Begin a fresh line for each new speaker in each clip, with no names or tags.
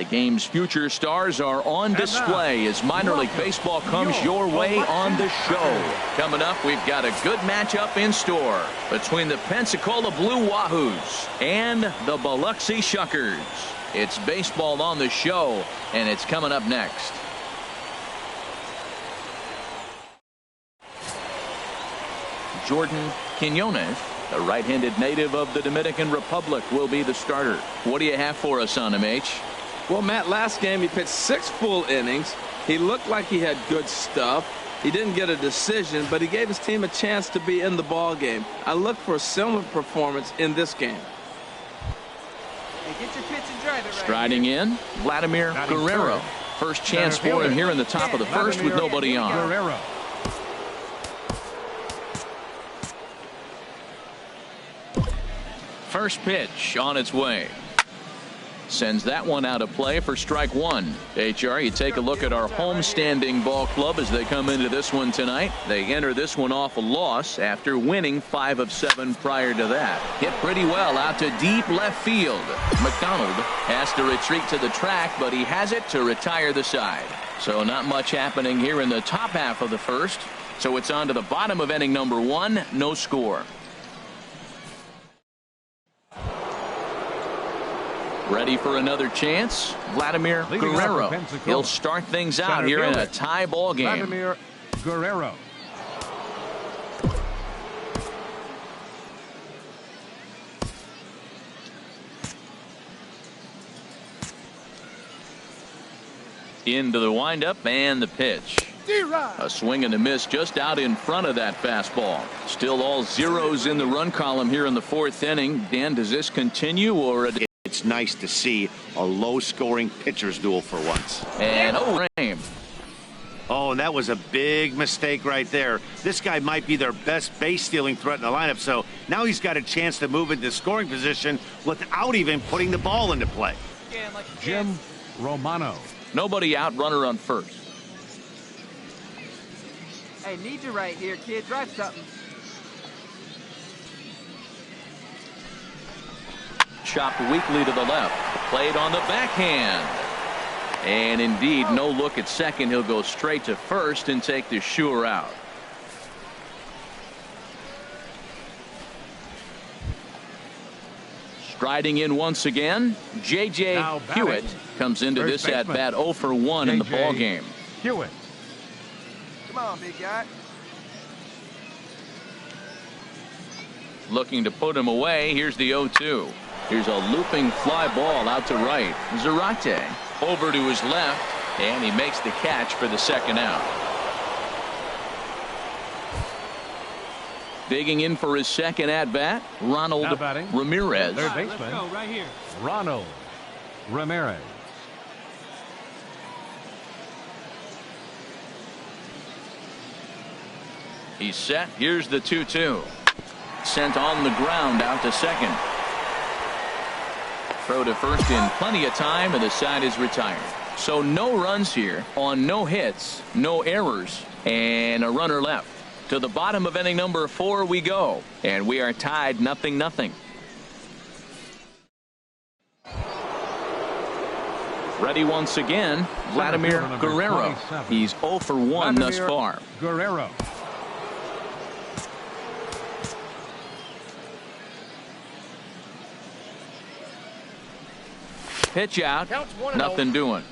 The game's future stars are on display as minor league baseball comes your way on the show. Coming up, we've got a good matchup in store between the Pensacola Blue Wahoos and the Biloxi Shuckers. It's baseball on the show, and it's coming up next. Jordan Quinones, a right-handed native of the Dominican Republic, will be the starter. What do you have for us on him, H?
Well, Matt, last game he pitched 6 full innings. He looked like he had good stuff. He didn't get a decision, but he gave his team a chance to be in the ball game. I look for a similar performance in this game.
Hey, get your pitch and drive it right.
Striding in, Vladimir Guerrero. First chance for him here in the top of the first with nobody on.
Guerrero.
First pitch on its way. Sends that one out of play for strike one. HR, you take a look at our home-standing ball club as they come into this one tonight. They enter this one off a loss after winning 5 of 7 prior to that. Hit pretty well out to deep left field. McDonald has to retreat to the track, but he has it to retire the side. So not much happening here in the top half of the first. So it's on to the bottom of inning number 1. No score. Ready for another chance, Vladimir Guerrero. He'll start things out here in a tie ball game.
Vladimir Guerrero.
Into the windup and the pitch. A swing and a miss just out in front of that fastball. Still all zeros in the run column here in the 4th inning. Dan, does this continue or?
It's nice to see a low-scoring pitcher's duel for once.
And Rame.
Oh, and that was a big mistake right there. This guy might be their best base-stealing threat in the lineup, so now he's got a chance to move into scoring position without even putting the ball into play.
Jim Romano.
Nobody out, runner on first.
Hey, need you right here, kid. Drive something.
Chopped weakly to the left. Played on the backhand. And indeed, no look at second. He'll go straight to first and take the sure out. Striding in once again, J.J. Hewitt comes into this at-bat 0 for 1 in the ball game.
Hewitt.
Come on, big guy.
Looking to put him away. Here's the 0-2. Here's a looping fly ball out to right. Zarate over to his left, and he makes the catch for the second out. Digging in for his second at-bat, Ronald Ramirez.
Third baseman, right here. Ronald Ramirez.
He's set. Here's the 2-2. Sent on the ground out to second. Throw to first in plenty of time, and the side is retired. So no runs here on no hits, no errors, and a runner left. To the bottom of inning number 4 we go, and we are tied 0-0. Ready once again, Vladimir Guerrero. He's 0 for 1 thus far.
Guerrero.
Pitch out, nothing doing.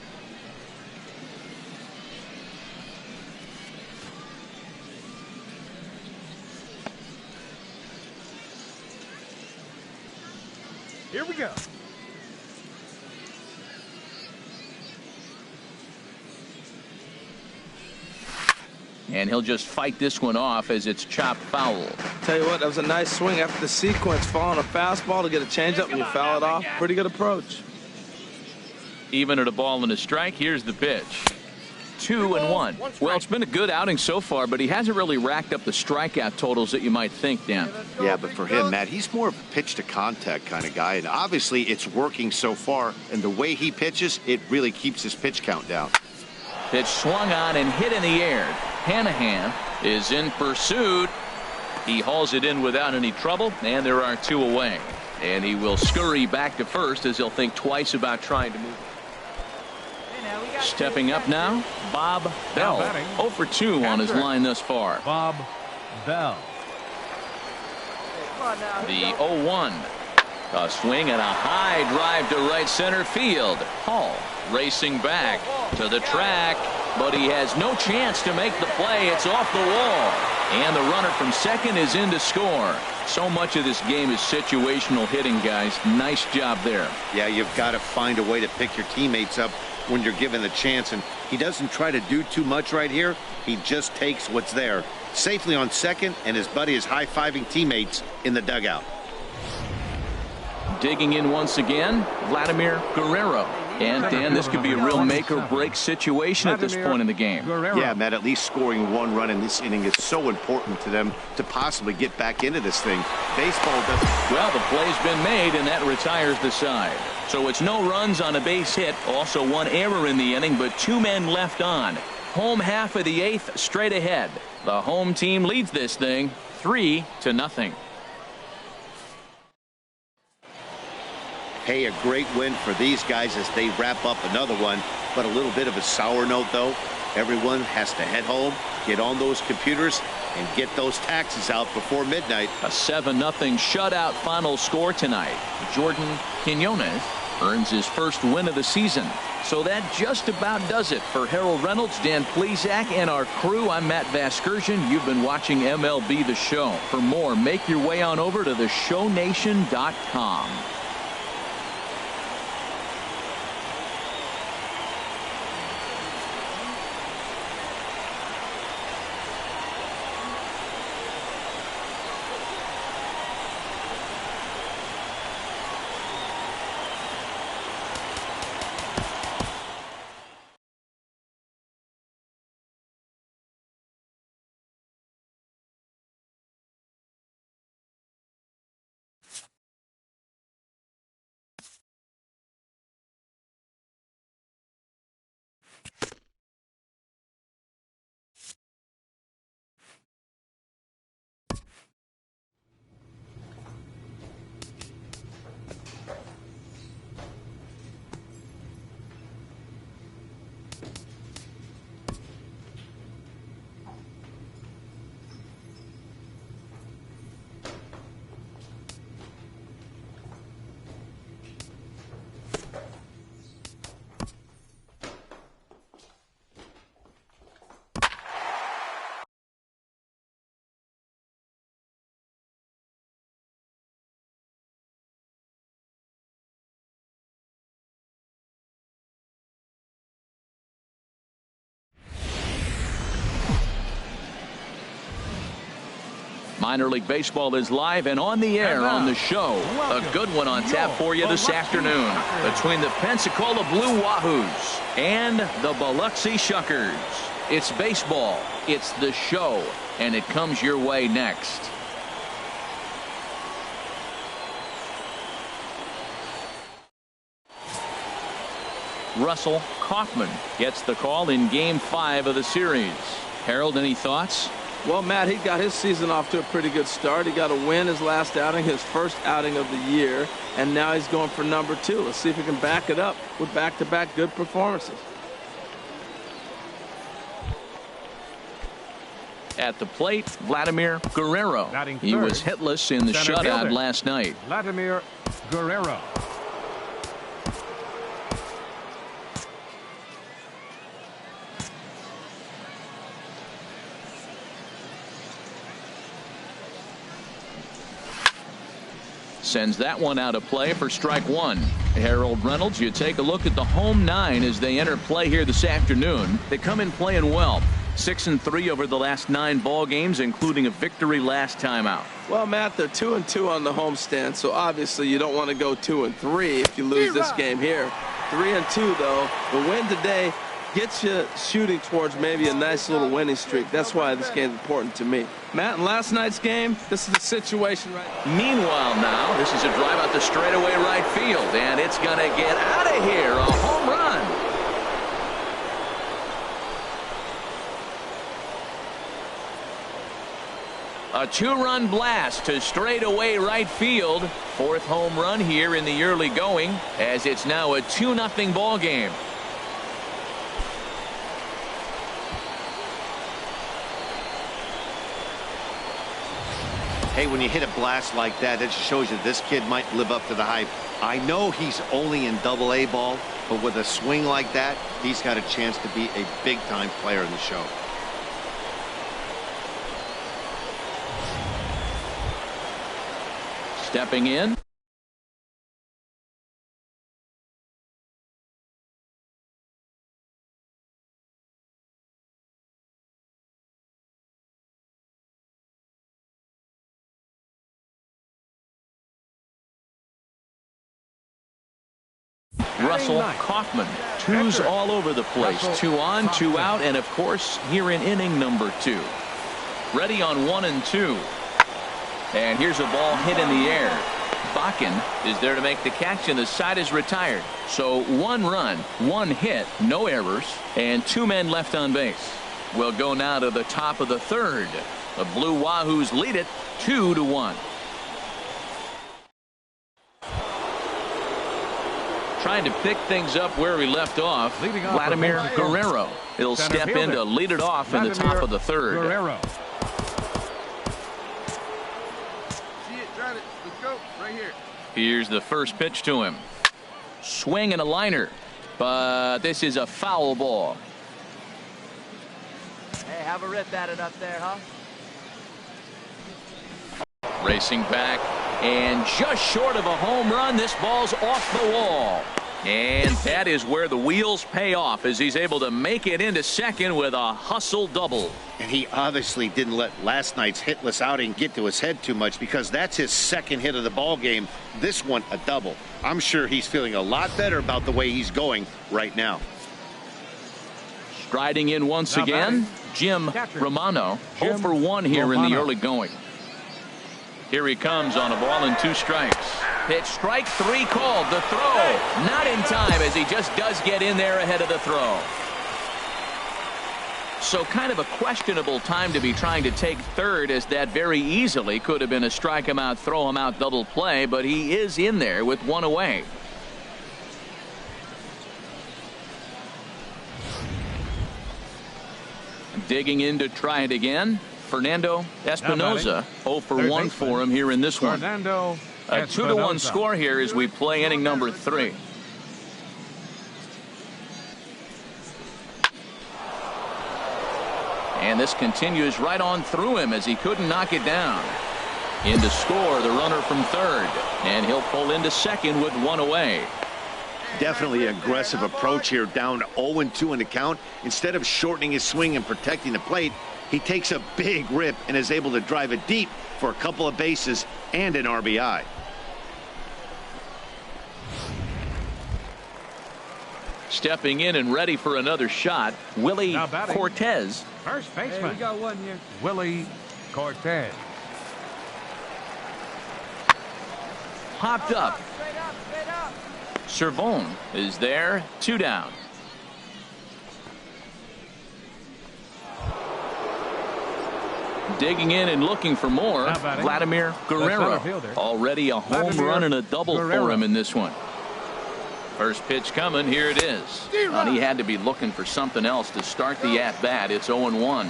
Here we go.
And he'll just fight this one off as it's chopped foul.
Tell you what, that was a nice swing after the sequence. Following a fastball to get a changeup and you foul it off. Pretty good approach.
Even at a ball and a strike, here's the pitch. 2-1. Well, it's been a good outing so far, but he hasn't really racked up the strikeout totals that you might think, Dan.
Yeah, but for him, Matt, he's more of a pitch-to-contact kind of guy, and obviously it's working so far, and the way he pitches, it really keeps his pitch count down.
Pitch swung on and hit in the air. Hanahan is in pursuit. He hauls it in without any trouble, and there are 2 away. And he will scurry back to first as he'll think twice about trying to move. Stepping up now, Bob Bell. 0 for 2 on his line thus far.
Bob Bell.
The 0-1. A swing and a high drive to right center field. Hall racing back to the track, but he has no chance to make the play. It's off the wall. And the runner from second is in to score. So much of this game is situational hitting, guys. Nice job there.
Yeah, you've got to find a way to pick your teammates up when you're given the chance, and he doesn't try to do too much right here. He just takes what's there. Safely on second, and his buddy is high-fiving teammates in the dugout.
Digging in once again, Vladimir Guerrero. And, Dan, this could be a real make-or-break situation at this point in the game.
Yeah, Matt, at least scoring 1 run in this inning is so important to them to possibly get back into this thing. Baseball doesn't...
Well, the play's been made, and that retires the side. So it's no runs on a base hit. Also 1 error in the inning, but 2 men left on. Home half of the 8th straight ahead. The home team leads this thing 3-0.
Hey, a great win for these guys as they wrap up another one, but a little bit of a sour note, though. Everyone has to head home, get on those computers, and get those taxes out before midnight.
A 7-0 shutout final score tonight. Jordan Quinones earns his first win of the season. So that just about does it for Harold Reynolds, Dan Plesac, and our crew. I'm Matt Vasgersian. You've been watching MLB The Show. For more, make your way on over to theshownation.com. Minor League Baseball is live and on the air on the show. A good one on tap for you this afternoon between the Pensacola Blue Wahoos and the Biloxi Shuckers. It's baseball, it's the show, and it comes your way next. Russell Kaufman gets the call in Game 5 of the series. Harold, any thoughts?
Well, Matt, he got his season off to a pretty good start. He got a win his last outing, his first outing of the year, and now he's going for number 2. Let's see if he can back it up with back-to-back good performances.
At the plate, Vladimir Guerrero. He was hitless in the shutout last night.
Vladimir Guerrero.
Sends that one out of play for strike 1. Harold Reynolds, you take a look at the home 9 as they enter play here this afternoon. They come in playing well. 6-3 over the last 9 ball games, including a victory last time out.
Well, Matt, they're 2-2 on the homestand, so obviously you don't want to go 2-3 if you lose this game here. 3-2, though. The win today gets you shooting towards maybe a nice little winning streak. That's why this game's important to me. Matt, in last night's game, this is the situation right now.
Meanwhile now, this is a drive out the straightaway right field, and it's going to get out of here. A home run. A 2-run blast to straightaway right field. 4th home run here in the early going, as it's now a 2-0 ball game.
Hey, when you hit a blast like that, that just shows you this kid might live up to the hype. I know he's only in Double-A ball, but with a swing like that, he's got a chance to be a big-time player in the show.
Stepping in. Russell Kaufman, twos all over the place. 2 on, 2 out, and of course here in inning number 2. Ready on 1 and 2. And here's a ball hit in the air. Bakken is there to make the catch, and the side is retired. So 1 run, 1 hit, no errors, and 2 men left on base. We'll go now to the top of the 3rd. The Blue Wahoos lead it 2-1. Trying to pick things up where we left off. Vladimir Guerrero. He'll step in to lead it off in the top of the 3rd.
Guerrero.
See it, drive it. Let's go. Right here.
Here's the first pitch to him. Swing and a liner. But this is a foul ball.
Hey, have a rip at it up there, huh?
Racing back, and just short of a home run, this ball's off the wall. And that is where the wheels pay off, as he's able to make it into second with a hustle double.
And he obviously didn't let last night's hitless outing get to his head too much, because that's his 2nd hit of the ball game. This one a double. I'm sure he's feeling a lot better about the way he's going right now.
Striding in once again, Jim Romano. 0 for 1 here in the early going. Here he comes on a ball and 2 strikes. Pitch, strike 3 called. The throw not in time, as he just does get in there ahead of the throw. So kind of a questionable time to be trying to take 3rd, as that very easily could have been a strike him out, throw him out double play, but he is in there with 1 away. Digging in to try it again. Fernando Espinoza, 0 for 1 for him here in this one.
Fernando
A 2-1 score here as we play inning number 3. And this continues right on through him, as he couldn't knock it down. In to score the runner from 3rd, and he'll pull into 2nd with 1 away.
Definitely an aggressive approach here, down 0-2 in the count. Instead of shortening his swing and protecting the plate, he takes a big rip and is able to drive it deep for a couple of bases and an RBI.
Stepping in and ready for another shot, Willie Cortez.
First baseman.
Hey, we got one here.
Willie Cortez.
Popped up.
Straight up, straight up.
Servone is there, 2 down. Digging in and looking for more, Vladimir Guerrero. Already a home run and a double for him in this one. First pitch coming, here it is. And he had to be looking for something else to start the at-bat. It's 0-1.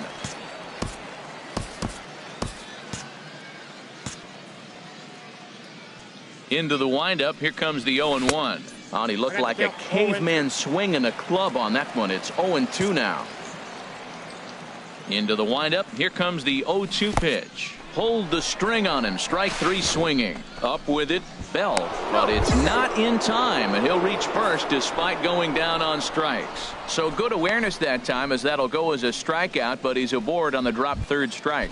Into the windup, here comes the 0-1. And he looked like a caveman swinging a club on that one. It's 0-2 now. Into the windup, here comes the 0-2 pitch. Pulled the string on him, strike 3 swinging. Up with it, Bell, but it's not in time, and he'll reach first despite going down on strikes. So good awareness that time, as that'll go as a strikeout, but he's aboard on the drop 3rd strike.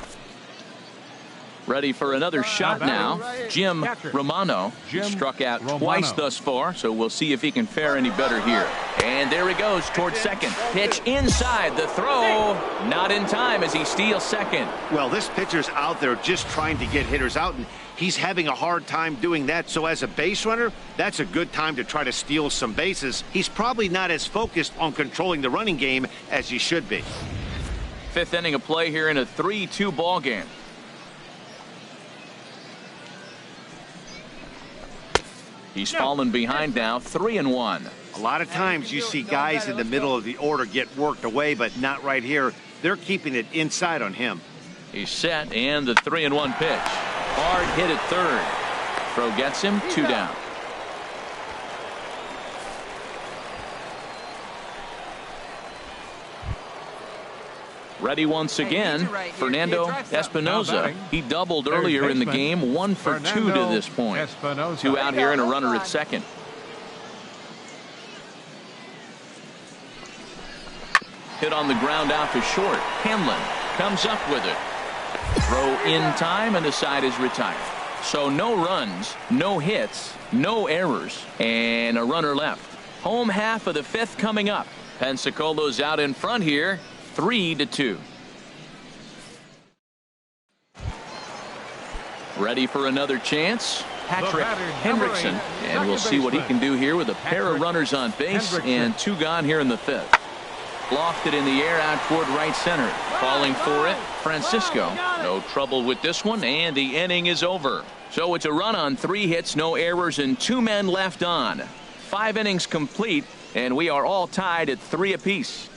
Ready for another shot now. Jim Romano struck out twice thus far, so we'll see if he can fare any better here. And there he goes towards 2nd. Pitch inside, the throw not in time as he steals 2nd.
Well, this pitcher's out there just trying to get hitters out, and he's having a hard time doing that. So as a base runner, that's a good time to try to steal some bases. He's probably not as focused on controlling the running game as he should be.
5th inning of play here in a 3-2 ball game. He's fallen behind now, 3-1.
A lot of times you see guys in the middle of the order get worked away, but not right here. They're keeping it inside on him.
He's set, and the 3-1 pitch. Hard hit at third. Throw gets him 2 down. Ready once again, Fernando Espinosa. He doubled earlier in the game, 1 for 2 to this point. 2 out here and a runner at second. Hit on the ground out to short. Hanlon comes up with it. Throw in time and the side is retired. So no runs, no hits, no errors, and a runner left. Home half of the 5th coming up. Pensacolo's out in front here, 3-2. Ready for another chance? Patrick Hendrickson, and we'll see what he can do here with a pair of runners on base and 2 gone here in the 5th. Lofted in the air out toward right center. Calling for it, Francisco. No trouble with this one, and the inning is over. So it's a run on 3 hits, no errors, and 2 men left on. 5 innings complete, and we are all tied at 3 apiece.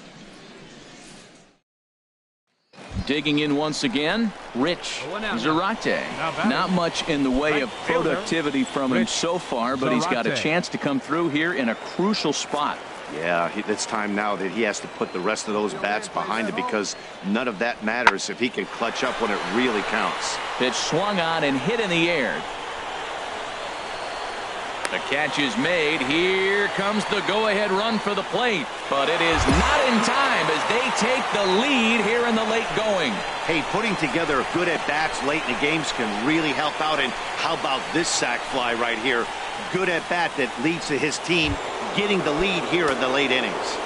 Digging in once again, Rich Zarate. Not much in the way of productivity from him so far, but he's got a chance to come through here in a crucial spot.
Yeah, it's time now that he has to put the rest of those bats behind him, because none of that matters if he can clutch up when it really counts.
Pitch swung on and hit in the air. The catch is made. Here comes the go-ahead run for the plate, but it is not in time as they take the lead here in the late going.
Hey, putting together good at-bats late in the games can really help out, and how about this sac fly right here? Good at-bat that leads to his team getting the lead here in the late innings.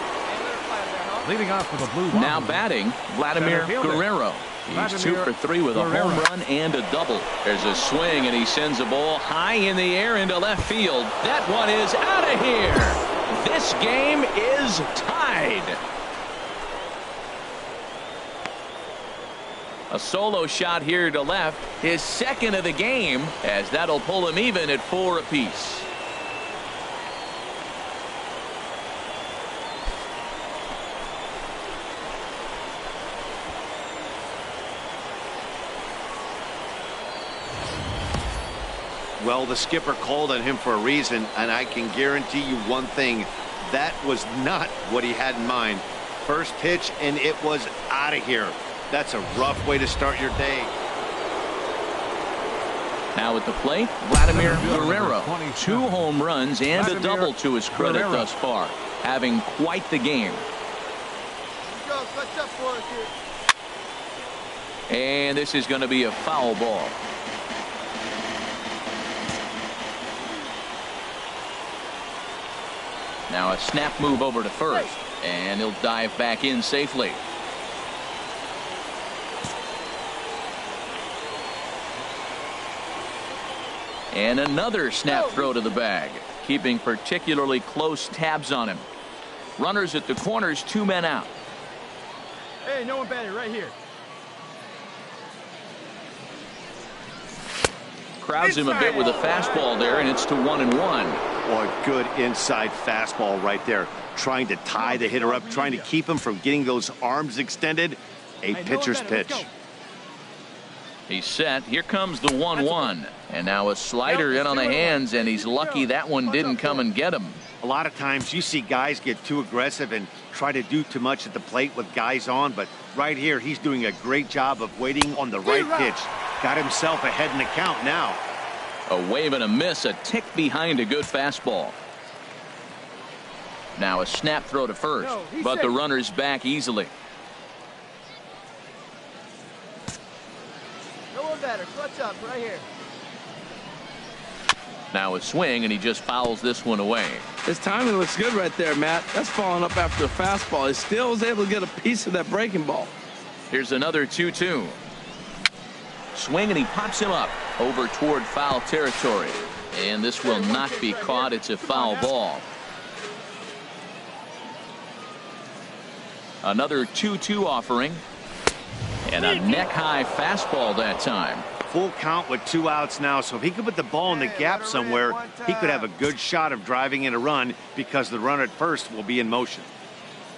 Leading off for the Blue Jays.
Now batting, Vladimir Guerrero. He's 2 for 3 with a home run and a double. There's a swing, and he sends a ball high in the air into left field. That one is out of here. This game is tied. A solo shot here to left, his 2nd of the game, as that'll pull him even at 4 apiece.
Well, the skipper called on him for a reason, and I can guarantee you one thing. That was not what he had in mind. First pitch, and it was out of here. That's a rough way to start your day.
Now at the plate, Vladimir Guerrero. 2 home runs and a double to his credit thus far. Having quite the game. And this is going to be a foul ball. Now a snap move over to first, and he'll dive back in safely. And another snap throw to the bag, keeping particularly close tabs on him. Runners at the corners, 2 men out.
Hey, no one batted right here.
Crowds him a bit with a fastball there, and it's to 1-1.
Boy, good inside fastball right there. Trying to tie the hitter up, trying to keep him from getting those arms extended. A pitcher's pitch.
He's set. Here comes the 1-1. And now a slider in on the hands, and he's lucky that one didn't come and get him.
A lot of times you see guys get too aggressive and try to do too much at the plate with guys on, but right here he's doing a great job of waiting on the right pitch. Got himself ahead in the count now.
A wave and a miss, a tick behind a good fastball. Now a snap throw to first, but the runner's back easily.
No one better. Clutch up right here.
Now a swing, and he just fouls this one away.
His timing looks good right there, Matt. That's following up after a fastball. He still was able to get a piece of that breaking ball.
Here's another 2-2. Swing, and he pops him up over toward foul territory. And this will not be caught. It's a foul ball. Another 2-2 offering. And a neck-high fastball that time.
Full count with 2 outs now, so if he could put the ball in the gap somewhere, he could have a good shot of driving in a run, because the runner at first will be in motion.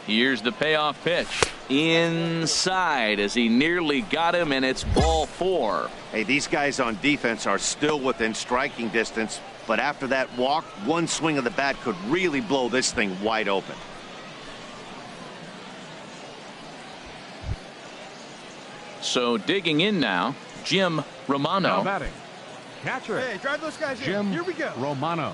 Here's the payoff pitch. Inside as he nearly got him, and it's ball 4.
Hey, these guys on defense are still within striking distance, but after that walk, one swing of the bat could really blow this thing wide open.
So digging in now, Jim Romano.
Now batting, catcher.
Hey, drive those guys
Jim
in. Here we go.
Romano.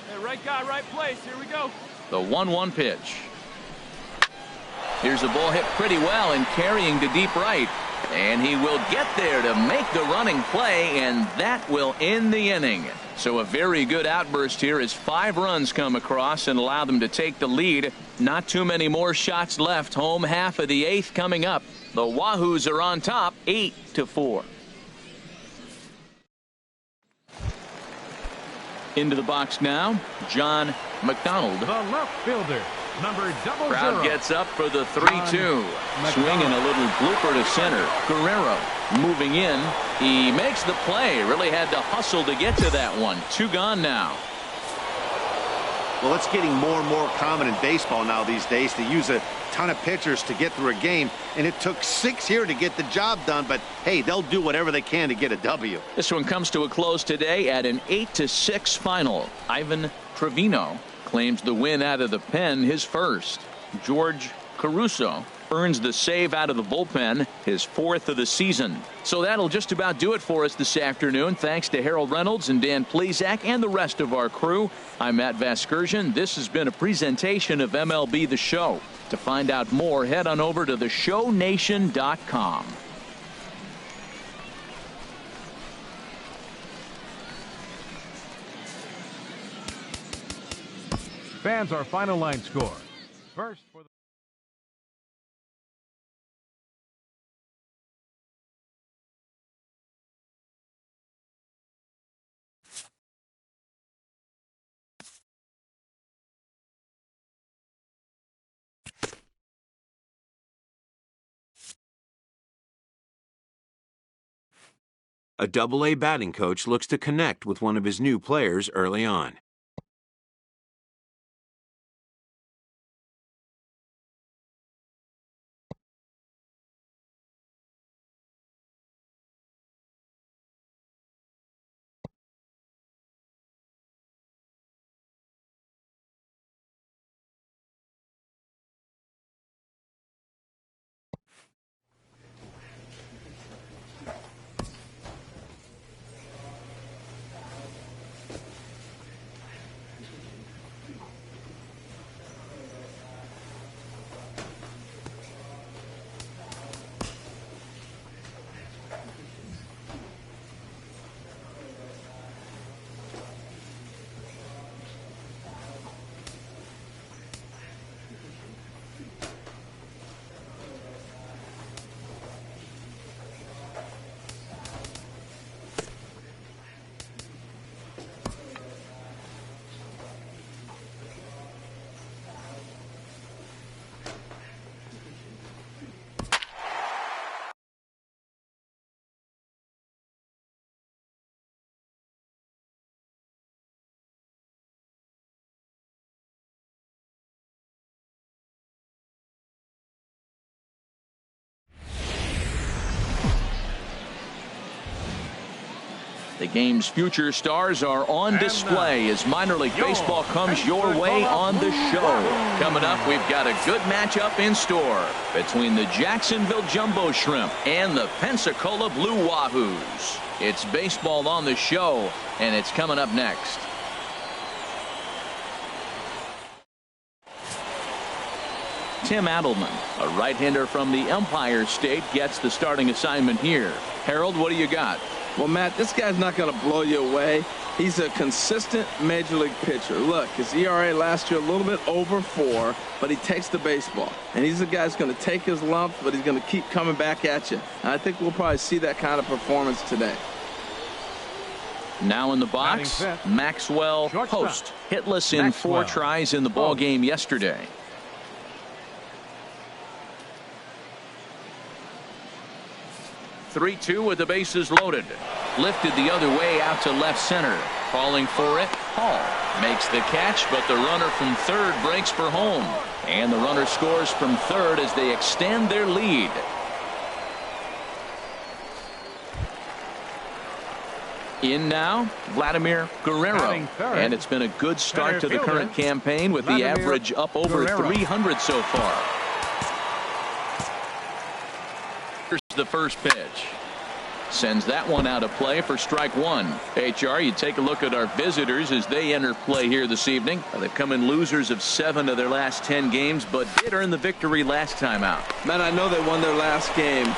Hey, right guy, right place. Here we go.
The 1-1 pitch. Here's the ball hit pretty well and carrying to deep right. And he will get there to make the running play, and that will end the inning. So a very good outburst here as 5 runs come across and allow them to take the lead. Not too many more shots left. Home half of the 8th coming up. The Wahoos are on top 8-4. Into the box now, John McDonald.
The left fielder, number 00.
Crowd gets up for the 3-2. Swinging a little blooper to center. Guerrero moving in. He makes the play. Really had to hustle to get to that one. 2 gone now.
Well, it's getting more and more common in baseball now these days to use a ton of pitchers to get through a game, and it took 6 here to get the job done, but hey, they'll do whatever they can to get a W.
This one comes to a close today at an 8-6 final. Ivan Trevino claims the win out of the pen, his first. George Caruso earns the save out of the bullpen, his 4th of the season. So that'll just about do it for us this afternoon. Thanks to Harold Reynolds and Dan Plesac and the rest of our crew. I'm Matt Vasgersian. This has been a presentation of MLB The Show. To find out more, head on over to theshownation.com.
Fans, our final line score. First for the
A Double-A batting coach looks to connect with one of his new players early on.
The game's future stars are on display as minor league baseball comes your way on the show. Coming up, we've got a good matchup in store between the Jacksonville Jumbo Shrimp and the Pensacola Blue Wahoos. It's baseball on the show, and it's coming up next. Tim Adelman, a right-hander from the Empire State, gets the starting assignment here. Harold, what do you got?
Well, Matt, this guy's not going to blow you away. He's a consistent major league pitcher. Look, his ERA last year a little bit over 4, but he takes the baseball. And he's the guy who's going to take his lumps, but he's going to keep coming back at you. And I think we'll probably see that kind of performance today.
Now in the box, Maxwell Post, hitless in 4 tries in the ball game yesterday. Three-two with the bases loaded. Lifted the other way out to left center. Calling for it, Hall makes the catch, but the runner from third breaks for home. And the runner scores from third as they extend their lead. In now, Vladimir Guerrero. And it's been a good start to the current campaign with the average up over 300 so far. Here's the first pitch. Sends that one out of play for strike one. HR, you take a look at our visitors as they enter play here this evening. They've come in losers of 7 of their last 10 games, but did earn the victory last time out.
Man, I know they won their last game.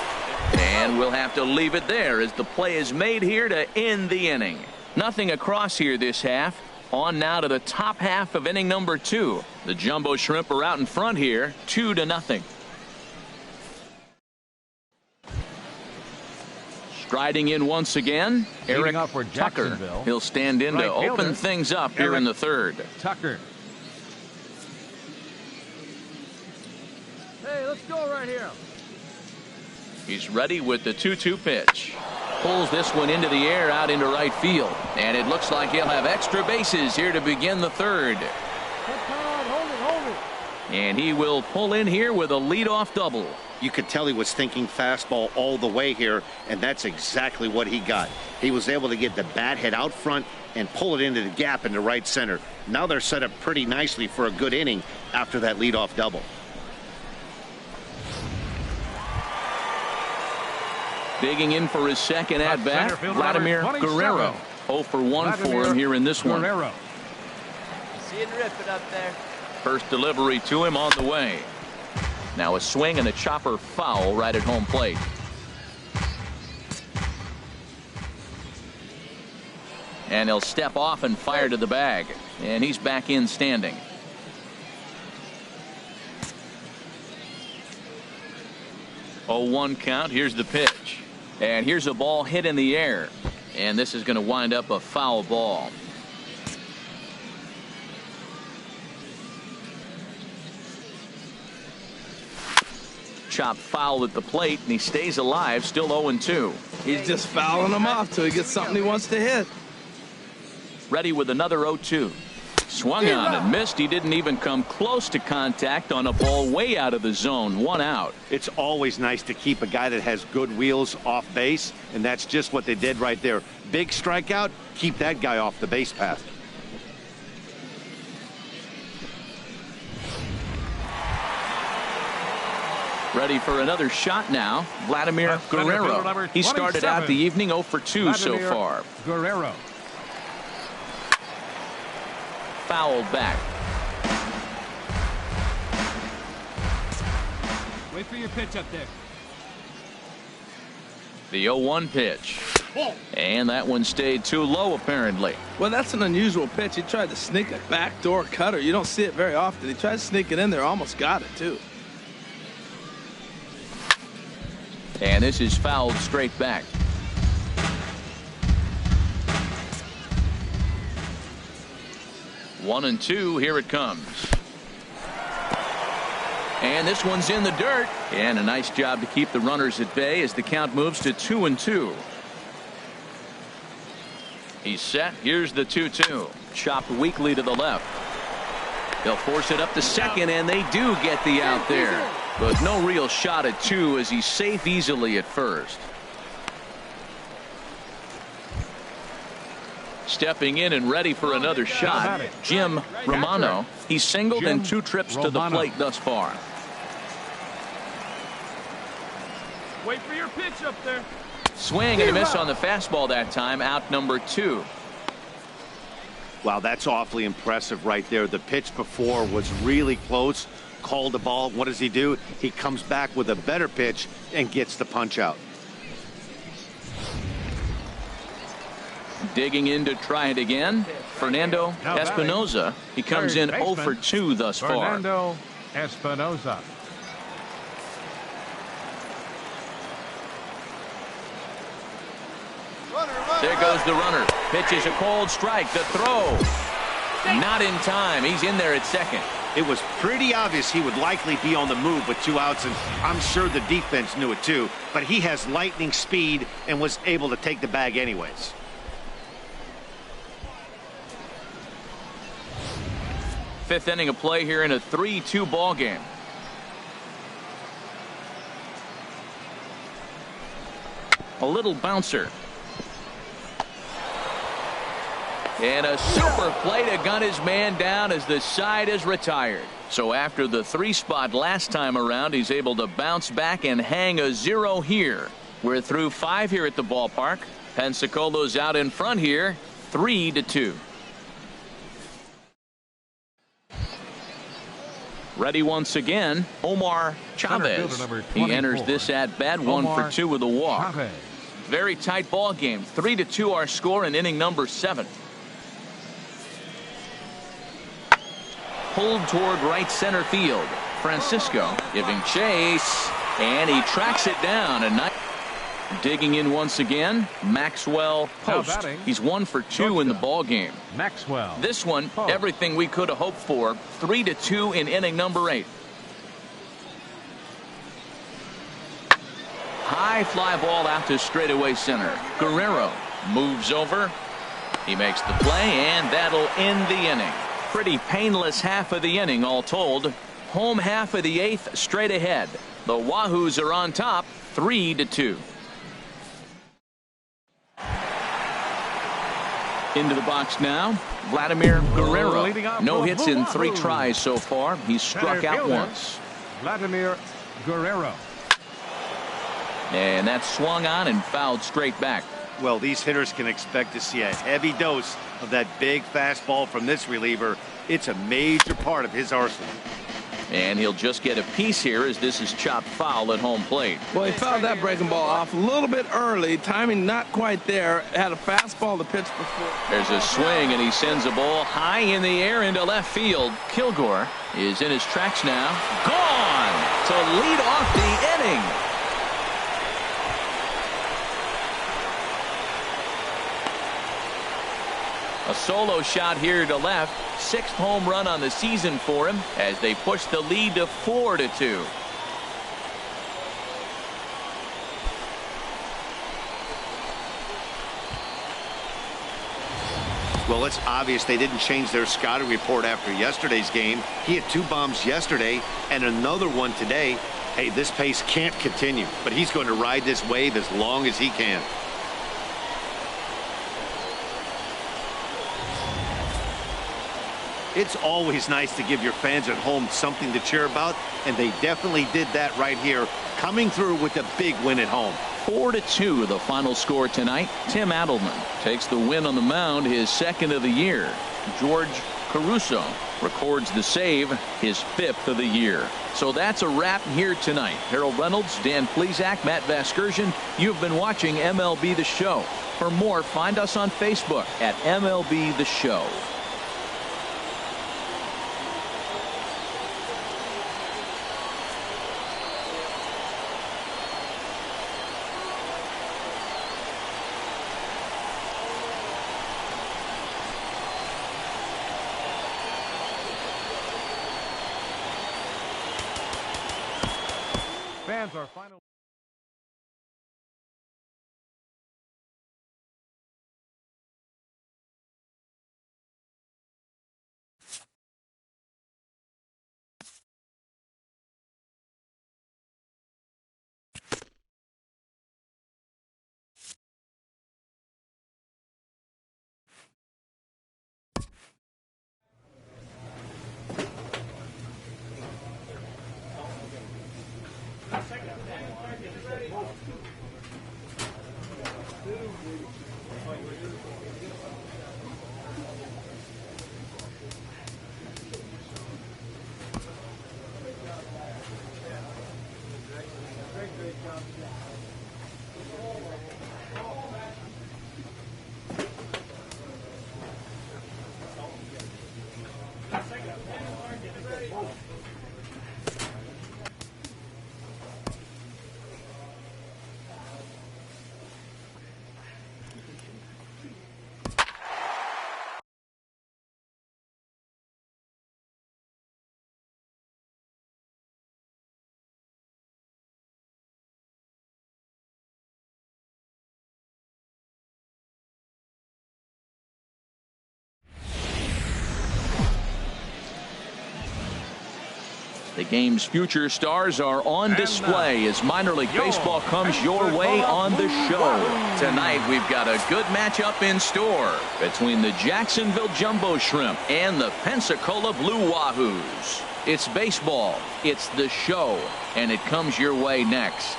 And we'll have to leave it there as the play is made here to end the inning. Nothing across here this half. On now to the top half of inning number 2. The Jumbo Shrimp are out in front here, 2-0. Striding in once again, Eric Tucker. He'll stand in to open things up here in the third.
Tucker.
Hey, let's go right here.
He's ready with the 2-2 pitch. Pulls this one into the air out into right field. And it looks like he'll have extra bases here to begin the third.
Hold it.
And he will pull in here with a leadoff double.
You could tell he was thinking fastball all the way here, and that's exactly what he got. He was able to get the bat head out front and pull it into the gap in the right center. Now they're set up pretty nicely for a good inning after that leadoff double.
Digging in for his second at-bat, Vladimir Guerrero. 0 for 1 for him here in this one.
See it rip it up there.
First delivery to him on the way. Now a swing and a chopper foul right at home plate. And he'll step off and fire to the bag. And he's back in standing. Oh, 1 count. Here's the pitch. And here's a ball hit in the air. And this is going to wind up a foul ball. Chop foul at the plate, and he stays alive, still 0-2.
He's just fouling them off till he gets something he wants to hit.
Ready with another 0-2. Swung on and missed. He didn't even come close to contact on a ball way out of the zone. 1 out.
It's always nice to keep a guy that has good wheels off base, and that's just what they did right there. Big strikeout, keep that guy off the base path.
Ready for another shot now, Vladimir Guerrero. He started out the evening 0 for 2 so far.
Guerrero.
Fouled back.
Wait for your pitch up there.
The 0-1 pitch. And that one stayed too low, apparently.
Well, that's an unusual pitch. He tried to sneak a backdoor cutter. You don't see it very often. He tried to sneak it in there, almost got it, too.
And this is fouled straight back. One and two, here it comes. And this one's in the dirt. And a nice job to keep the runners at bay as the count moves to 2-2. He's set. Here's the 2-2. Chopped weakly to the left. They'll force it up to second, and they do get the out there. But no real shot at 2 as he's safe easily at first. Stepping in and ready for another shot, Jim Romano. He's singled in 2 trips to the plate thus far.
Wait for your pitch up there.
Swing and a miss on the fastball that time. Out number 2.
Wow, that's awfully impressive right there. The pitch before was really close. Called the ball. What does he do? He comes back with a better pitch and gets the punch out.
Digging in to try it again, Fernando Espinoza. He comes in 0 for 2 thus far.
Fernando Espinoza.
There goes the runner. Pitches a cold strike. The throw. Not in time. He's in there at second.
It was pretty obvious he would likely be on the move with 2 outs, and I'm sure the defense knew it too. But he has lightning speed and was able to take the bag anyways.
Fifth inning of play here in a 3-2 ball game. A little bouncer. And a super play to gun his man down as the side is retired. So after the 3 spot last time around, he's able to bounce back and hang a 0 here. We're through 5 here at the ballpark. Pensacolo's out in front here, 3-2. Ready once again, Omar Chavez. He enters this at bat, 1 for 2 with a walk. Chavez. Very tight ball game, 3-2 our score in inning number 7. Pulled toward right center field. Francisco giving chase, and he tracks it down. And digging in once again, Maxwell Post. He's 1 for 2 in the ball game.
Maxwell.
This one, everything we could have hoped for. 3-2 in inning number 8. High fly ball out to straightaway center. Guerrero moves over. He makes the play, and that'll end the inning. Pretty painless half of the inning all told. Home half of the 8th straight ahead. The Wahoos are on top, 3-2. Into the box now, Vladimir Guerrero. No hits in 3 tries so far. He's struck out once.
Vladimir Guerrero.
And that's swung on and fouled straight back.
Well, these hitters can expect to see a heavy dose of that big fastball from this reliever. It's a major part of his arsenal.
And he'll just get a piece here as this is chopped foul at home plate.
Well, he fouled that breaking ball off a little bit early. Timing not quite there. Had a fastball to pitch before.
There's a swing, and he sends a ball high in the air into left field. Kilgore is in his tracks now. Gone to lead off the inning. A solo shot here to left. 6th home run on the season for him as they push the lead to 4-2.
Well, it's obvious they didn't change their scouting report after yesterday's game. He had 2 bombs yesterday and another one today. Hey, this pace can't continue, but he's going to ride this wave as long as he can. It's always nice to give your fans at home something to cheer about, and they definitely did that right here, coming through with a big win at home.
4-2 the final score tonight. Tim Adelman takes the win on the mound, his 2nd of the year. George Caruso records the save, his 5th of the year. So that's a wrap here tonight. Harold Reynolds, Dan Plesac, Matt Vasgersian. You've been watching MLB The Show. For more, find us on Facebook at MLB The Show.
Fans are final.
The game's future stars are on display as minor league baseball comes your way on the show. Tonight we've got a good matchup in store between the Jacksonville Jumbo Shrimp and the Pensacola Blue Wahoos. It's baseball, it's the show, and it comes your way next.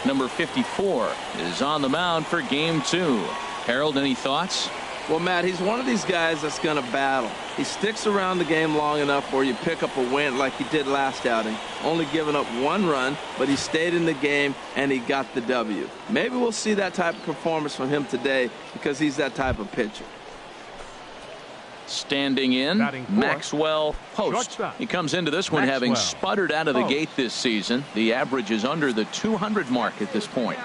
Number 54 is on the mound for game 2. Harold, any thoughts?
Well, Matt, he's one of these guys that's going to battle. He sticks around the game long enough where you pick up a win like he did last outing. Only giving up 1 run, but he stayed in the game and he got the W. Maybe we'll see that type of performance from him today because he's that type of pitcher.
Standing in, Maxwell Post. He comes into this one having sputtered out of the gate this season. The average is under the 200 mark at this point.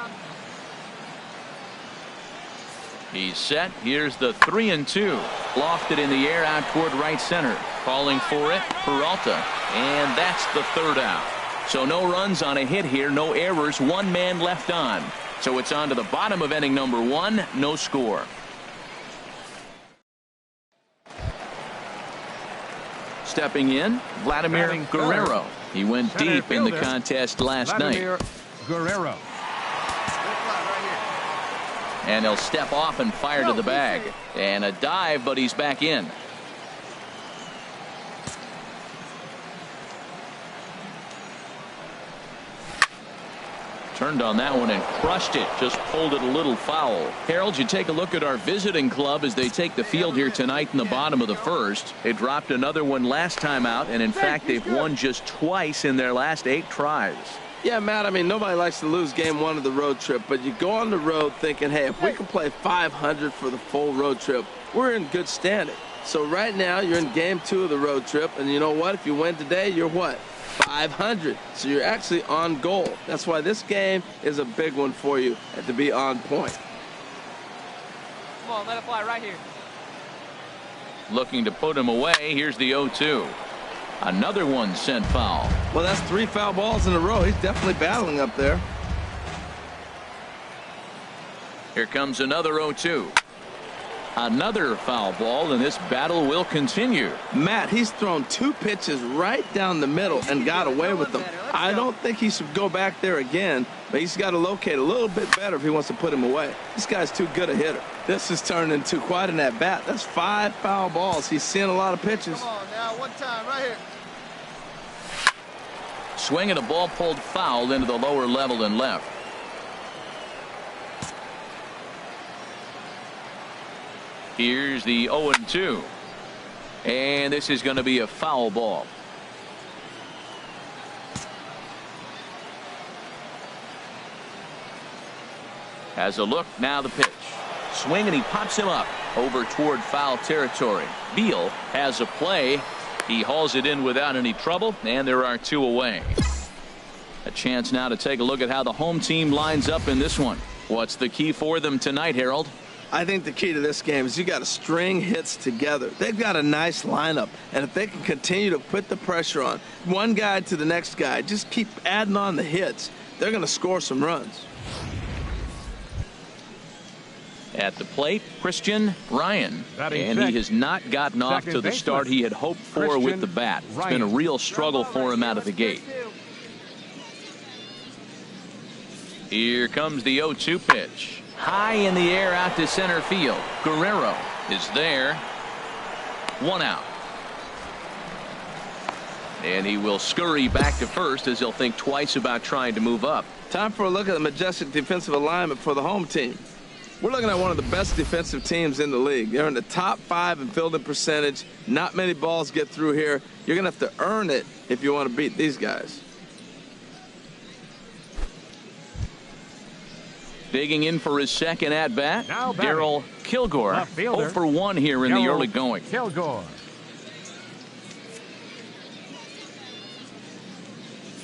He's set. Here's the 3-2. Lofted in the air out toward right center. Calling for it, Peralta. And that's the 3rd out. So no runs on a hit here, no errors, 1 man left on. So it's on to the bottom of inning number 1, no score. Stepping in, Vladimir Guerrero. He went deep in the contest last night.
Guerrero.
And he'll step off and fire to the bag. And a dive, but he's back in. Turned on that one and crushed it. Just pulled it a little foul. Harold, you take a look at our visiting club as they take the field here tonight in the bottom of the 1st. They dropped another one last time out, and in fact they've won just twice in their last 8 tries.
Yeah, Matt, I mean, nobody likes to lose game 1 of the road trip, but you go on the road thinking, hey, if we can play 500 for the full road trip, we're in good standing. So right now you're in game 2 of the road trip, and you know what? If you win today, you're what? 500. So you're actually on goal. That's why this game is a big one for you and to be on point.
Come on, let it fly right here.
Looking to put him away. Here's the 0-2. Another one sent foul.
Well, that's 3 foul balls in a row. He's definitely battling up there.
Here comes another 0-2. Another foul ball, and this battle will continue.
Matt, he's thrown 2 pitches right down the middle and got away with them. I don't think he should go back there again, but he's got to locate a little bit better if he wants to put him away. This guy's too good a hitter. This has turned into quite an at-bat. That's 5 foul balls. He's seeing a lot of pitches.
Come on now, one time right here.
Swinging a ball pulled foul into the lower level and left. Here's the 0-2. And this is going to be a foul ball. Has a look, now the pitch. Swing, and he pops him up over toward foul territory. Beal has a play. He hauls it in without any trouble, and there are 2 away. A chance now to take a look at how the home team lines up in this one. What's the key for them tonight, Harold?
I think the key to this game is you got to string hits together. They've got a nice lineup, and if they can continue to put the pressure on one guy to the next guy, just keep adding on the hits, they're going to score some runs.
At the plate, Christian Ryan, and he has not gotten off to the start he had hoped for with the bat. It's been a real struggle for him out of the gate. Here comes the 0-2 pitch. High in the air out to center field. Guerrero is there. 1 out. And he will scurry back to first as he'll think twice about trying to move up.
Time for a look at the majestic defensive alignment for the home team. We're looking at one of the best defensive teams in the league. They're in the top 5 in fielding percentage. Not many balls get through here. You're going to have to earn it if you want to beat these guys.
Digging in for his second at-bat, Darryl Kilgore. 0 for 1 here in the early going.
Kilgore.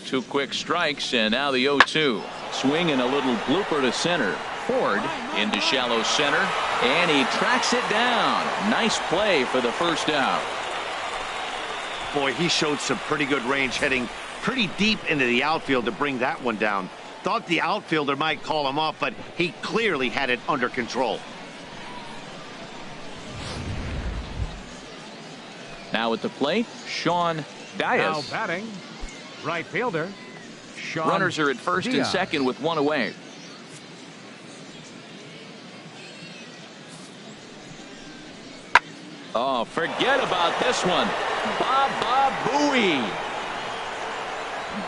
2 quick strikes, and now the 0-2. Swing and a little blooper to center. Ford into shallow center, and he tracks it down. Nice play for the first out.
Boy, he showed some pretty good range, heading pretty deep into the outfield to bring that one down. Thought the outfielder might call him off, but he clearly had it under control.
Now at the plate, Sean Dias.
Now batting, right fielder, Sean
Runners are at first and
Diaz.
second with one away. Oh, forget about this one. Baba Booey.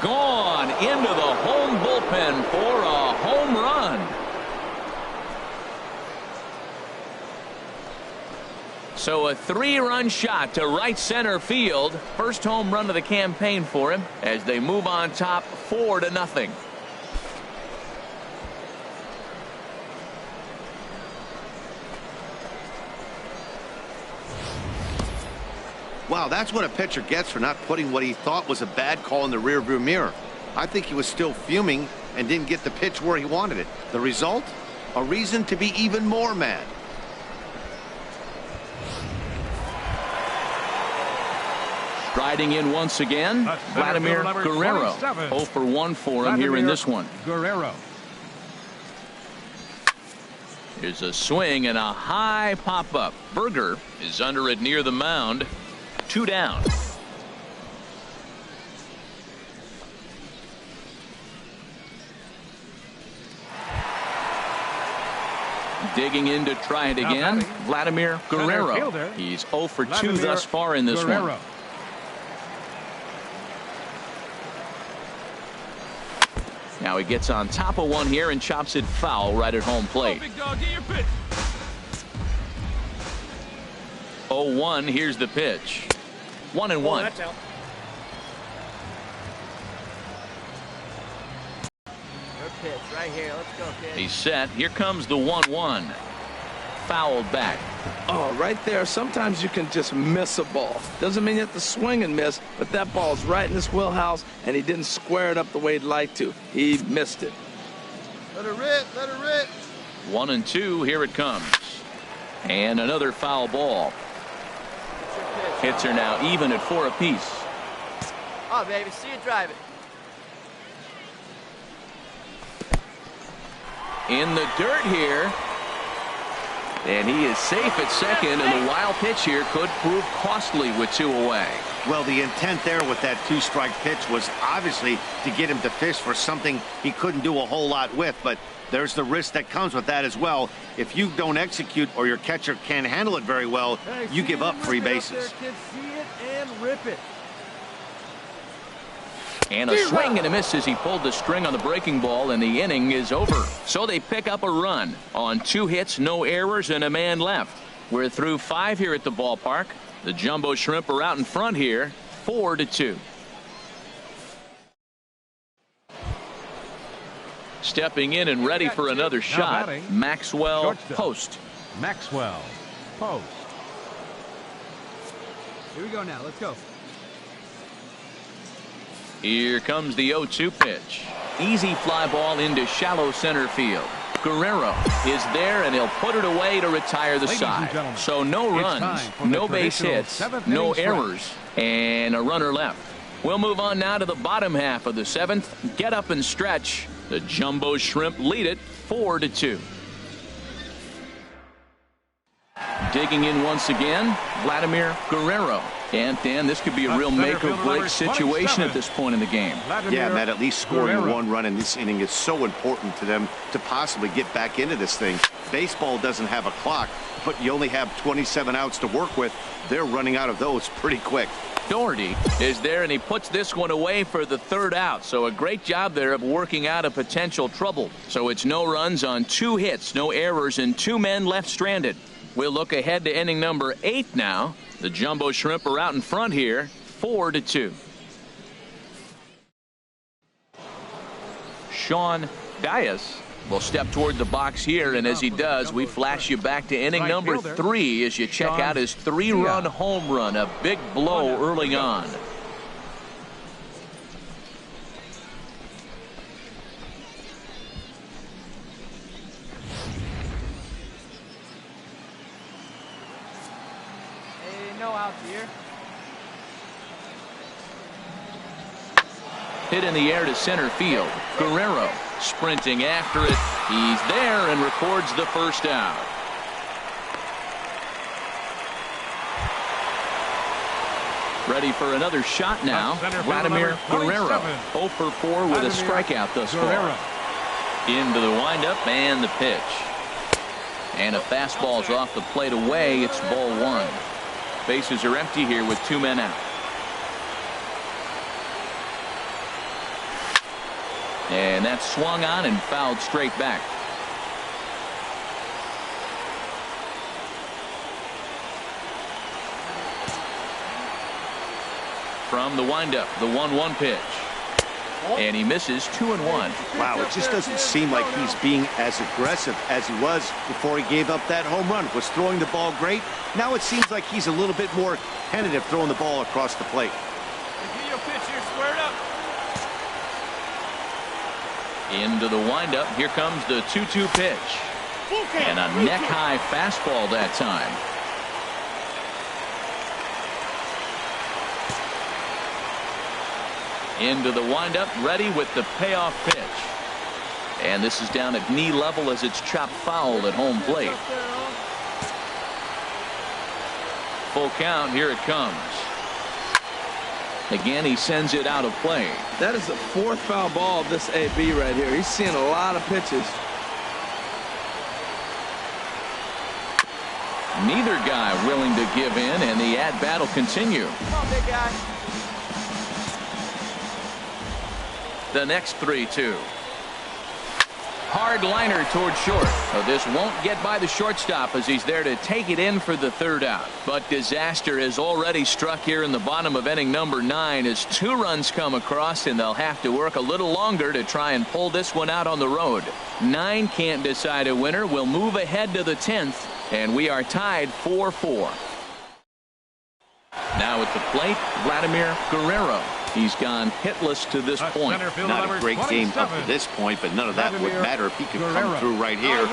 Gone into the home bullpen for a home run. So a 3-run shot to right center field. First home run of the campaign for him as they move on top 4-0.
Wow, that's what a pitcher gets for not putting what he thought was a bad call in the rearview mirror. I think he was still fuming and didn't get the pitch where he wanted it. The result? A reason to be even more mad.
Striding in once again, Vladimir Guerrero. 0 for 1 for him here in this one.
Guerrero.
Here's a swing and a high pop-up. Berger is under it near the mound. 2 down. Digging in to try it again, Vladimir Guerrero. He's 0 for 2 thus far in this one. Now he gets on top of one here and chops it foul right at home plate. 0-1, here's the pitch. 1-1.
That's out. Good pitch right here. Let's go, kid.
He's set. Here comes the 1-1. Fouled back.
Oh, right there. Sometimes you can just miss a ball. Doesn't mean you have to swing and miss, but that ball's right in his wheelhouse, and he didn't square it up the way he'd like to. He missed it.
Let her rip. Let her rip.
1-2. Here it comes. And another foul ball. Hits are now even at 4 apiece.
Oh, baby, see you drive it.
In the dirt here. And he is safe at second, and the wild pitch here could prove costly with 2 away.
Well, the intent there with that 2-strike pitch was obviously to get him to fish for something he couldn't do a whole lot with, but there's the risk that comes with that as well. If you don't execute or your catcher can't handle it very well, you give up 3 bases.
See it and rip it.
And a swing and a miss as he pulled the string on the breaking ball, and the inning is over. So they pick up a run on 2 hits, no errors, and a man left. We're through 5 here at the ballpark. The Jumbo Shrimp are out in front here, 4-2. Stepping in and ready for another shot, Maxwell Post.
Maxwell Post.
Here we go now. Let's go.
Here comes the 0-2 pitch. Easy fly ball into shallow center field. Guerrero is there, and he'll put it away to retire the side. So no runs, no base hits, no errors, and a runner left. We'll move on now to the bottom half of the 7th. Get up and stretch. The Jumbo Shrimp lead it 4-2. Digging in once again, Vladimir Guerrero. And Dan, this could be a real make or break situation at this point in the game.
Yeah, Matt, at least scoring 1 run in this inning is so important to them to possibly get back into this thing. Baseball doesn't have a clock, but you only have 27 outs to work with. They're running out of those pretty quick.
Doherty is there, and he puts this one away for the 3rd out. So a great job there of working out a potential trouble. So it's no runs on 2 hits, no errors, and 2 men left stranded. We'll look ahead to inning number 8 now. The Jumbo Shrimp are out in front here, 4-2. Sean Dias will step toward the box here, and as he does, we flash you back to inning number 3 as you check out his 3-run home run, a big blow early on.
No outs here.
Hit in the air to center field. Guerrero sprinting after it. He's there and records the 1st out. Ready for another shot now. Vladimir Guerrero, 0 for 4 with a strikeout thus far. Into the windup and the pitch. And a fastball's off the plate away. It's ball 1. Bases are empty here with 2 men out. And that's swung on and fouled straight back. From the windup, the 1-1 pitch. And he misses 2-1.
Wow, it just doesn't seem like he's being as aggressive as he was before he gave up that home run. Was throwing the ball great. Now it seems like he's a little bit more tentative throwing the ball across the plate.
Get your pitch here, squared up.
Into the windup. Here comes the 2-2 pitch. And a neck-high fastball that time. Into the windup, ready with the payoff pitch. And this is down at knee level as it's chopped foul at home plate. Full count, here it comes. Again, he sends it out of play.
That is the 4th foul ball of this AB right here. He's seeing a lot of pitches.
Neither guy willing to give in, and the at-bat will continue.
Come on, big guy.
The next 3-2. Hard liner towards short. So this won't get by the shortstop as he's there to take it in for the 3rd out. But disaster has already struck here in the bottom of inning number 9 as 2 runs come across, and they'll have to work a little longer to try and pull this one out on the road. 9 can't decide a winner. We'll move ahead to the 10th, and we are tied 4-4. Now at the plate, Vladimir Guerrero. He's gone hitless to this point.
Not a great game up to this point, but none of that would matter if he could come through right here. A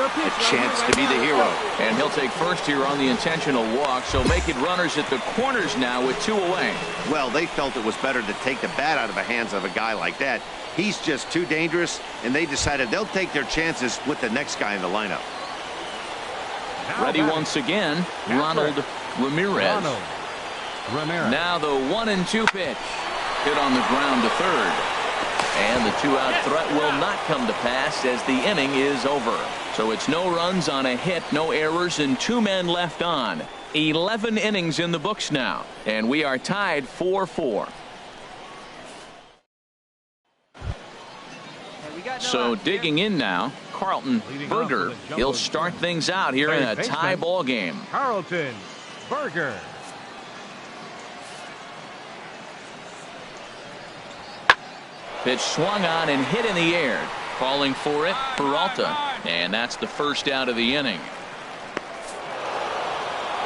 chance to be the hero.
And he'll take first here on the intentional walk, so making runners at the corners now with 2 away.
Well, they felt it was better to take the bat out of the hands of a guy like that. He's just too dangerous, and they decided they'll take their chances with the next guy in the lineup.
Ready once again, Ronald Ramirez. Now the 1-2 pitch. Hit on the ground to 3rd. And the 2-out threat will not come to pass as the inning is over. So it's no runs on a hit, no errors, and 2 men left on. 11 innings in the books now. And we are tied 4-4. So digging in now, Carlton Berger. He'll start things out here in a tie ball game.
Carlton Berger.
Pitch swung on and hit in the air. Calling for it, Peralta. And that's the 1st out of the inning.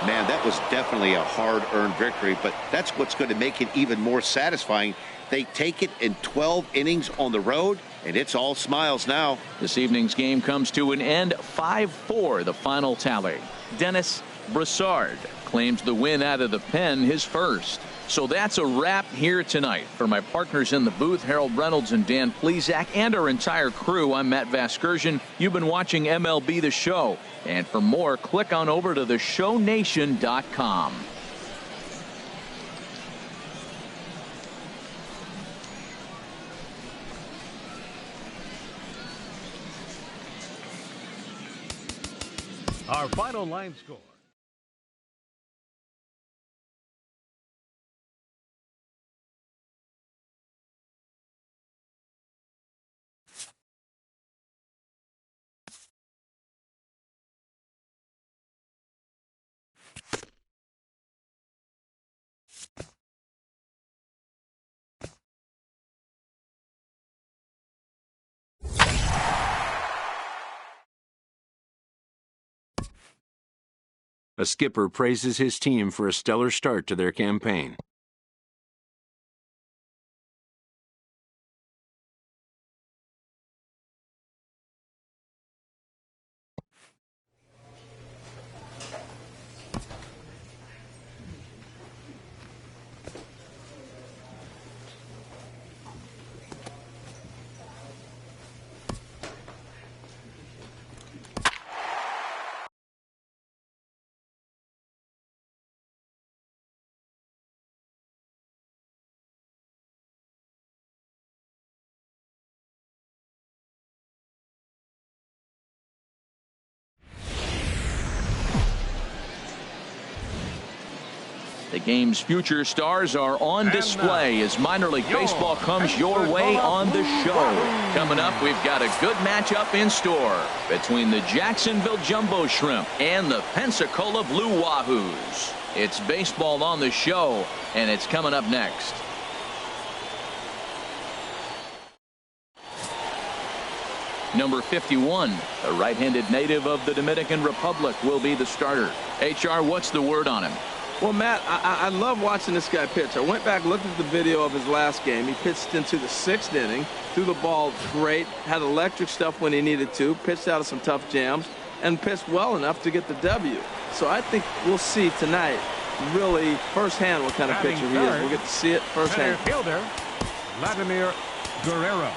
Man, that was definitely a hard-earned victory, but that's what's going to make it even more satisfying. They take it in 12 innings on the road, and it's all smiles now.
This evening's game comes to an end, 5-4, the final tally. Dennis Brassard claims the win out of the pen, his first. So that's a wrap here tonight. For my partners in the booth, Harold Reynolds and Dan Plesac, and our entire crew, I'm Matt Vasgersian. You've been watching MLB The Show. And for more, click on over to theshownation.com.
Our final line score.
A skipper praises his team for a stellar start to their campaign.
The game's future stars are on display as minor league baseball comes your way on the show. Coming up, we've got a good matchup in store between the Jacksonville Jumbo Shrimp and the Pensacola Blue Wahoos. It's baseball on the show, and it's coming up next. Number 51, a right-handed native of the Dominican Republic, will be the starter. HR, what's the word on him?
Well, Matt, I love watching this guy pitch. I went back, looked at the video of his last game. He pitched into the 6th inning, threw the ball great, had electric stuff when he needed to, pitched out of some tough jams, and pitched well enough to get the W. So I think we'll see tonight really firsthand what kind of pitcher he is. We'll get to see it firsthand.
Fielder, Vladimir Guerrero.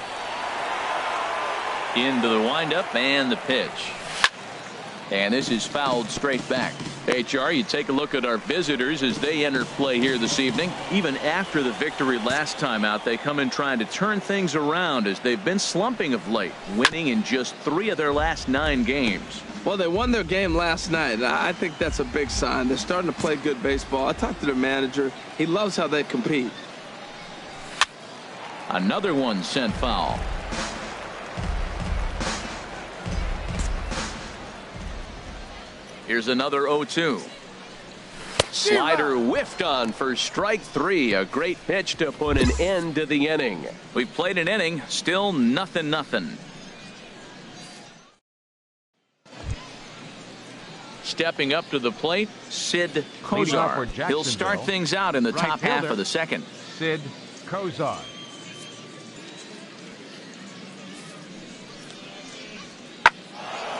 Into the windup and the pitch. And this is fouled straight back. HR, you take a look at our visitors as they enter play here this evening. Even after the victory last time out, they come in trying to turn things around as they've been slumping of late, winning in just 3 of their last 9 games.
Well, they won their game last night. I think that's a big sign. They're starting to play good baseball. I talked to their manager. He loves how they compete.
Another one sent foul. Here's another 0-2. Slider whiffed on for strike 3. A great pitch to put an end to the inning. We played an inning, still nothing. Stepping up to the plate, Sid Kozar. He'll start things out in the top half of the second.
Sid Kozar.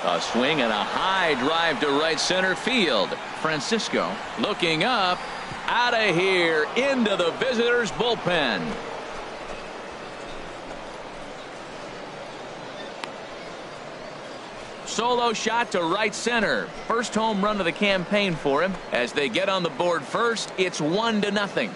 A swing and a high drive to right center field. Francisco looking up, out of here, into the visitors' bullpen. Solo shot to right center. First home run of the campaign for him. As they get on the board first, it's 1-0.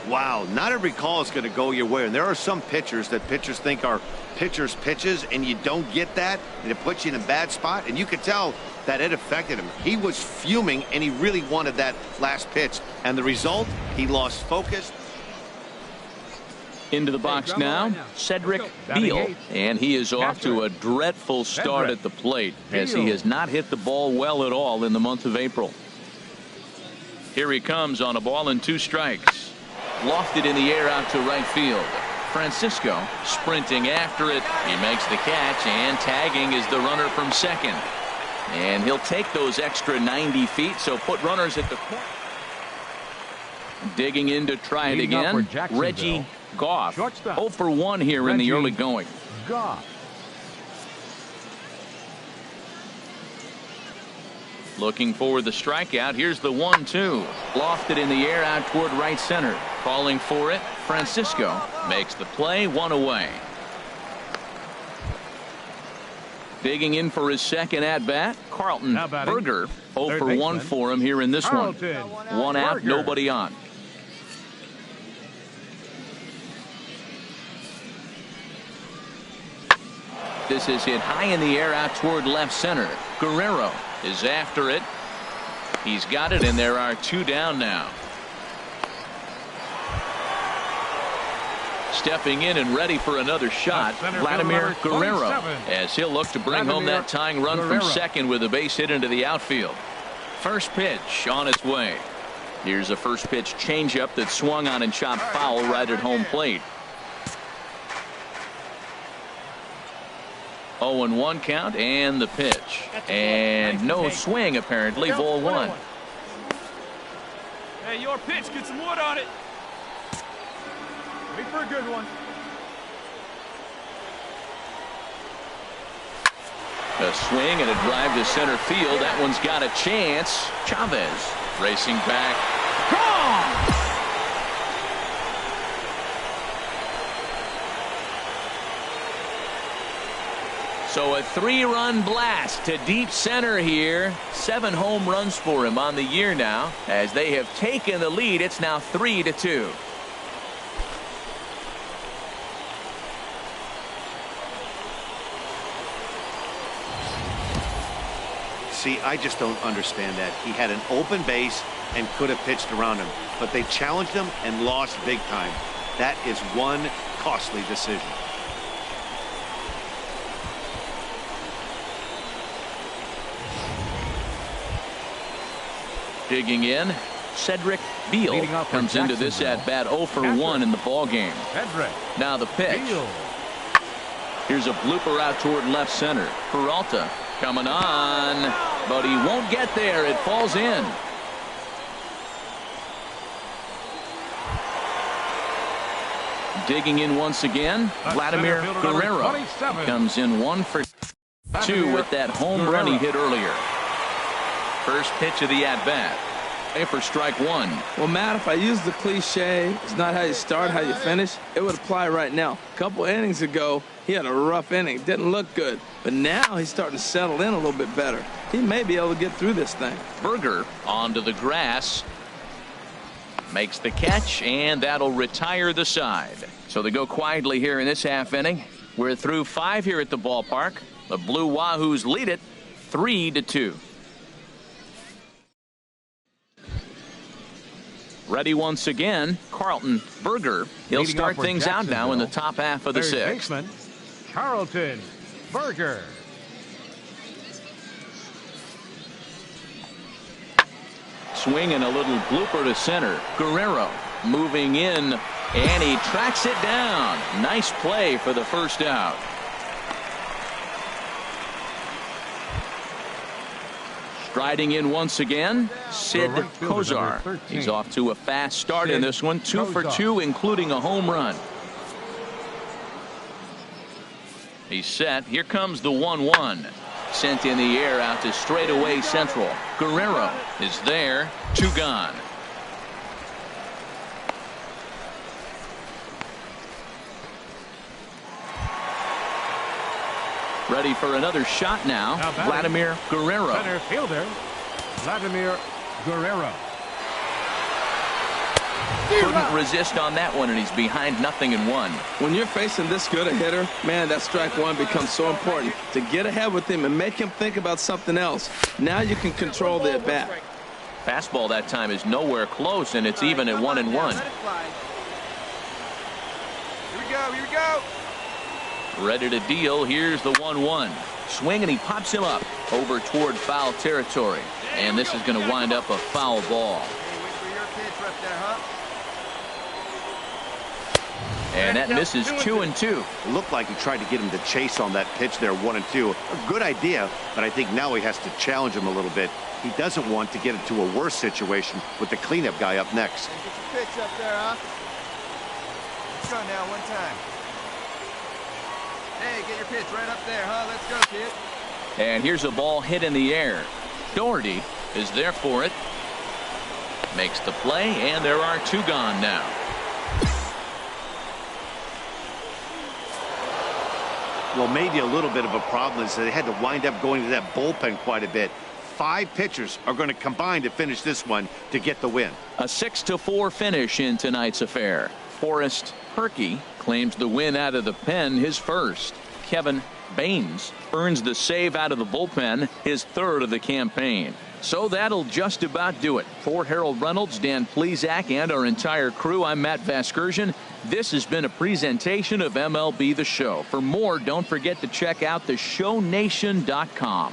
Wow, not every call is going to go your way. And there are some pitchers that pitchers think are pitchers' pitches, and you don't get that, and it puts you in a bad spot. And you could tell that it affected him. He was fuming, and he really wanted that last pitch. And the result, he lost focus.
Into the box now, Cedric Beal, and he is off to a dreadful start at the plate as he has not hit the ball well at all in the month of April. Here he comes on a ball and 2 strikes. Lofted in the air out to right field. Francisco sprinting after it. He makes the catch, and tagging is the runner from second. And he'll take those extra 90 feet, so put runners at the corner. Digging in to try it again, Reggie Goff. 0 for 1 here in the early going.
Goff.
Looking for the strikeout. Here's the 1-2. Lofted in the air out toward right center. Calling for it. Francisco makes the play, 1 away. Digging in for his second at bat, Carlton Berger. 0 for 1 for him here in this one. 1 out, nobody on. This is hit high in the air out toward left center. Guerrero is after it. He's got it, and there are 2 down now. Stepping in and ready for another shot, Vladimir Guerrero, as he'll look to bring home that tying run from second with a base hit into the outfield. First pitch on its way. Here's a first pitch changeup that swung on and chopped foul right at home plate. 0-1 count, and the pitch, and no swing apparently. Ball 1.
Hey, your pitch, get some wood on it. Wait for a good one.
A swing and a drive to center field. That one's got a chance. Chavez racing back. Gone! So a 3-run blast to deep center here. 7 home runs for him on the year now. As they have taken the lead, it's now 3-2.
See, I just don't understand that. He had an open base and could have pitched around him, but they challenged him and lost big time. That is one costly decision.
Digging in, Cedric Beal comes into this at bat 0 for 1 in the ball game. Now the pitch. Here's a blooper out toward left center. Peralta coming on, but he won't get there. It falls in. Digging in once again, Vladimir Guerrero comes in 1 for 2 with that home run he hit earlier. First pitch of the at-bat. For strike 1.
Well, Matt, if I use the cliche, it's not how you start, how you finish, it would apply right now. A couple innings ago, he had a rough inning. Didn't look good. But now he's starting to settle in a little bit better. He may be able to get through this thing.
Berger onto the grass. Makes the catch, and that'll retire the side. So they go quietly here in this half inning. We're through 5 here at the ballpark. The Blue Wahoos lead it 3-2. Ready once again, Carlton Berger. He'll start things out now in the top half of the 6th.
Carlton Berger.
Swing and a little blooper to center. Guerrero moving in, and he tracks it down. Nice play for the first out. Striding in once again, Sid Kozar. He's off to a fast start in this one. 2 for 2, including a home run. He's set. Here comes the 1-1. Sent in the air out to straightaway central. Guerrero is there. 2 gone. Ready for another shot now. Vladimir Guerrero.
Center fielder, Vladimir Guerrero.
Couldn't resist on that one, and he's behind 0-1.
When you're facing this good a hitter, man, that strike 1 becomes so important. To get ahead with him and make him think about something else. Now you can control the at bat.
Fastball that time is nowhere close, and it's even at 1-1.
Here we go. Here we go.
Ready to deal. Here's the 1-1. Swing, and he pops him up over toward foul territory. And this is going to wind up a foul ball.
Hey, wait for your pitch right there, huh?
And that misses 2-2.
It looked like he tried to get him to chase on that pitch there, 1-2. A good idea, but I think now he has to challenge him a little bit. He doesn't want to get into a worse situation with the cleanup guy up next.
Hey, get your pitch up there, huh? Let's go now, one time. Hey, get your pitch right up there, huh? Let's go, kid.
And here's a ball hit in the air. Doherty is there for it. Makes the play, and there are 2 gone now.
Well, maybe a little bit of a problem is that they had to wind up going to that bullpen quite a bit. 5 pitchers are going to combine to finish this one to get the win.
A 6-4 finish in tonight's affair. Forrest Perkey claims the win out of the pen, his first. Kevin Baines earns the save out of the bullpen, his 3rd of the campaign. So that'll just about do it. For Harold Reynolds, Dan Plesac, and our entire crew, I'm Matt Vasgersian. This has been a presentation of MLB The Show. For more, don't forget to check out theshownation.com.